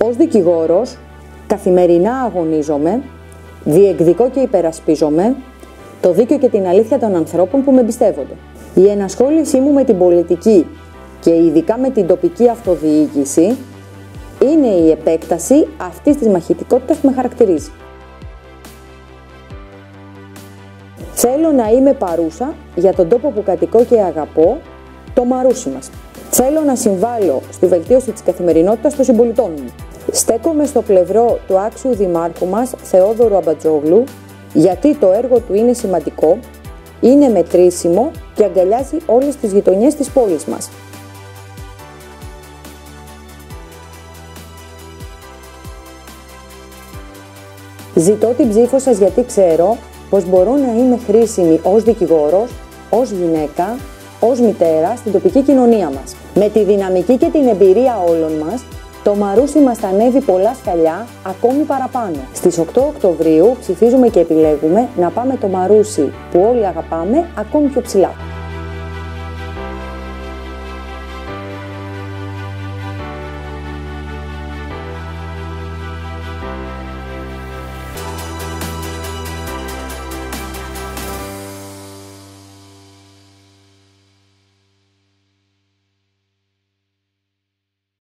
Ως δικηγόρος, καθημερινά αγωνίζομαι, διεκδικώ και υπερασπίζομαι το δίκαιο και την αλήθεια των ανθρώπων που με εμπιστεύονται. Η ενασχόλησή μου με την πολιτική και ειδικά με την τοπική αυτοδιοίκηση είναι η επέκταση αυτής της μαχητικότητας που με χαρακτηρίζει. Θέλω να είμαι παρούσα για τον τόπο που κατοικώ και αγαπώ, το Μαρούσι μας. Θέλω να συμβάλλω στη βελτίωση της καθημερινότητας των συμπολιτών μου. Στέκομαι στο πλευρό του άξιου δημάρχου μας, Θεόδωρου Αμπατζόγλου, γιατί το έργο του είναι σημαντικό, είναι μετρήσιμο και αγκαλιάζει όλες τις γειτονιές της πόλης μας. Ζητώ την ψήφο σας γιατί ξέρω πως μπορώ να είμαι χρήσιμη ως δικηγόρος, ως γυναίκα, ως μητέρα στην τοπική κοινωνία μας. Με τη δυναμική και την εμπειρία όλων μας, το Μαρούσι μας θα ανέβει πολλά σκαλιά, ακόμη παραπάνω. Στις 8 Οκτωβρίου ψηφίζουμε και επιλέγουμε να πάμε το Μαρούσι που όλοι αγαπάμε ακόμη πιο ψηλά.